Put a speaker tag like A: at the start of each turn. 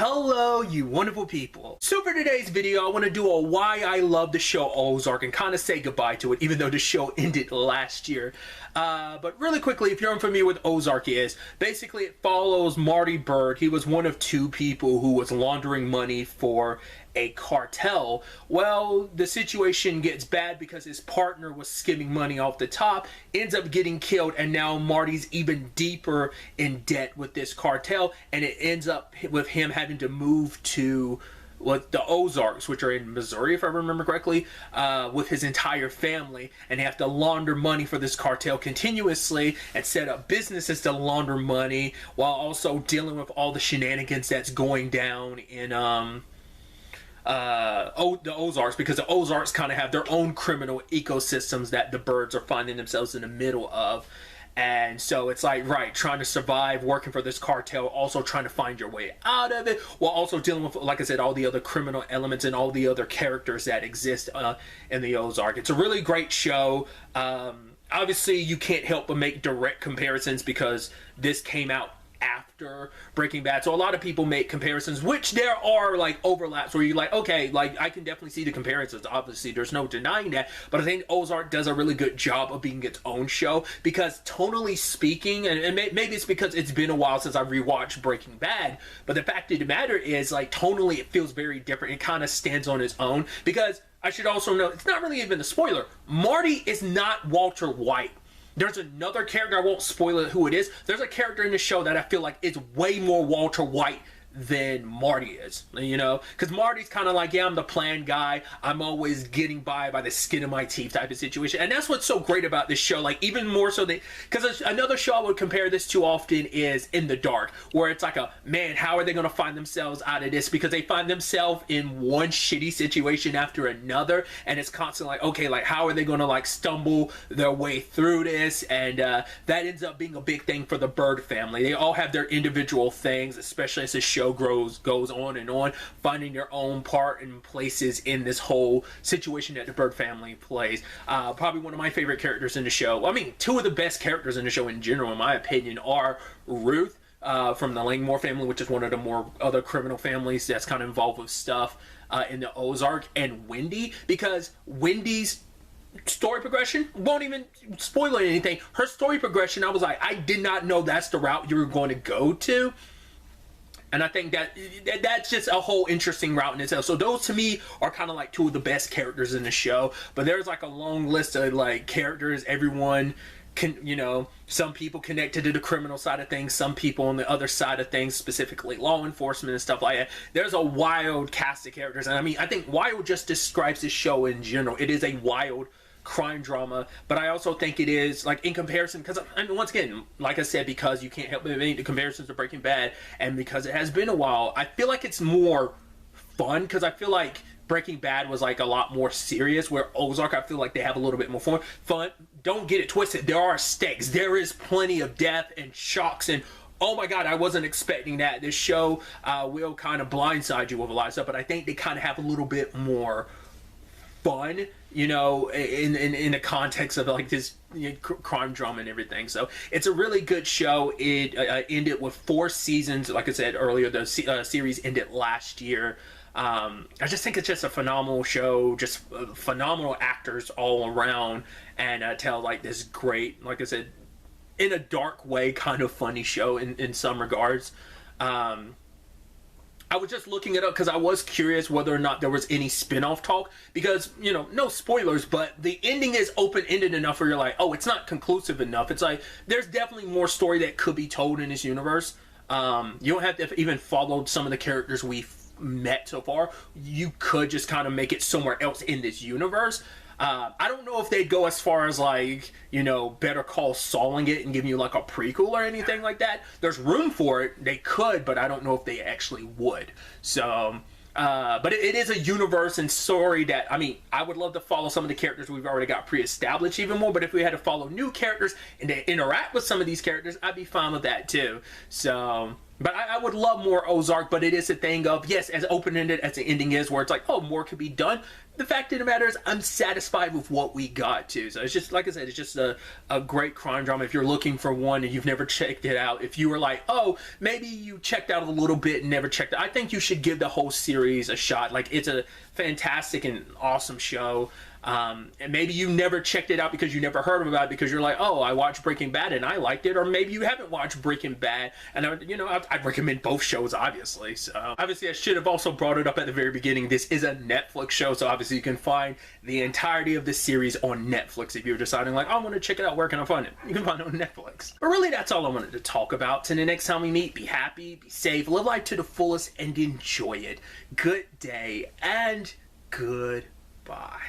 A: Hello, you wonderful people. So for today's video, I want to do a why I love the show Ozark and kind of say goodbye to it, even though the show ended last year. But really quickly, if you're unfamiliar with Ozark is, basically it follows Marty Byrde. He was one of two people who was laundering money for a cartel. Well, the situation gets bad because his partner was skimming money off the top, ends up getting killed, and now Marty's even deeper in debt with this cartel, and it ends up with him having to move to the Ozarks, which are in Missouri, if I remember correctly, with his entire family, and they have to launder money for this cartel continuously and set up businesses to launder money while also dealing with all the shenanigans that's going down in the Ozarks, because the Ozarks kind of have their own criminal ecosystems that the Byrdes are finding themselves in the middle of. And so it's like, right, trying to survive, working for this cartel, also trying to find your way out of it, while also dealing with, like I said, all the other criminal elements and all the other characters that exist in the Ozark. It's a really great show. Obviously, you can't help but make direct comparisons because this came out after Breaking Bad, so a lot of people make comparisons, which there are like overlaps where you're like, okay, like I can definitely see the comparisons. Obviously, there's no denying that, but I think Ozark does a really good job of being its own show because tonally speaking, and maybe it's because it's been a while since I rewatched Breaking Bad, but the fact of the matter is, like, tonally it feels very different. It kind of stands on its own because I should also note, it's not really even a spoiler, Marty is not Walter White. There's another character, I won't spoil it who it is. There's a character in the show that I feel like is way more Walter White than Marty is, you know? Because Marty's kind of like, yeah, I'm the planned guy. I'm always getting by the skin of my teeth type of situation. And that's what's so great about this show. Like, even more so that, because another show I would compare this to often is In the Dark, where it's like man, how are they going to find themselves out of this? Because they find themselves in one shitty situation after another. And it's constantly like, okay, like, how are they going to like stumble their way through this? And that ends up being a big thing for the Byrde family. They all have their individual things, especially as the show goes on, finding their own part and places in this whole situation that the Byrde family plays. Probably one of my favorite characters in the show. I mean, two of the best characters in the show in general, in my opinion, are Ruth from the Langmore family, which is one of the more other criminal families that's kind of involved with stuff in the Ozark, and Wendy, because Wendy's story progression, won't even spoil anything, her story progression, I was like, I did not know that's the route you were going to go to. And I think that's just a whole interesting route in itself. So those to me are kind of like two of the best characters in the show. But there's like a long list of like characters. Everyone can, you know, some people connected to the criminal side of things, some people on the other side of things, specifically law enforcement and stuff like that. There's a wild cast of characters. And I mean, I think wild just describes this show in general. It is a wild crime drama, but I also think it is, like, in comparison, because I mean, once again, like I said, because you can't help but make the comparisons to Breaking Bad, and because it has been a while, I feel like it's more fun, because I feel like Breaking Bad was like a lot more serious, where Ozark, I feel like they have a little bit more fun. Don't get it twisted, there are stakes, there is plenty of death and shocks, and oh my god, I wasn't expecting that. This show will kind of blindside you with a lot of stuff, but I think they kind of have a little bit more fun, you know, in the context of like this, you know, crime drama and everything. So it's a really good show. It ended with 4 seasons. Like I said earlier, the series ended last year. I just think it's just a phenomenal show, just phenomenal actors all around, and tell like this great, like I said, in a dark way, kind of funny show in some regards. I was just looking it up because I was curious whether or not there was any spin-off talk, because, you know, no spoilers, but the ending is open-ended enough where you're like, oh, it's not conclusive enough. It's like, there's definitely more story that could be told in this universe. You don't have to even follow some of the characters we've met so far. You could just kind of make it somewhere else in this universe. I don't know if they'd go as far as, like, you know, Better Call Sauling it and giving you like a prequel or anything like that. There's room for it. They could, but I don't know if they actually would. So, but it is a universe and story that, I mean, I would love to follow some of the characters we've already got pre-established even more, but if we had to follow new characters and to interact with some of these characters, I'd be fine with that too. So, But I would love more Ozark, but it is a thing of, yes, as open-ended as the ending is, where it's like, oh, more could be done. The fact of the matter is, I'm satisfied with what we got to. So it's just, like I said, it's just a great crime drama. If you're looking for one and you've never checked it out, if you were like, oh, maybe you checked out a little bit and never checked it, I think you should give the whole series a shot. Like, it's a fantastic and awesome show. And maybe you never checked it out because you never heard about it, because you're like, oh, I watched Breaking Bad and I liked it. Or maybe you haven't watched Breaking Bad, and I'd recommend both shows, obviously. So obviously I should have also brought it up at the very beginning. This is a Netflix show, so obviously you can find the entirety of the series on Netflix. If you're deciding like, I want to check it out, where can I find it? You can find it on Netflix. But really, that's all I wanted to talk about. Till the next time we meet, be happy, be safe, live life to the fullest, and enjoy it. Good day and goodbye.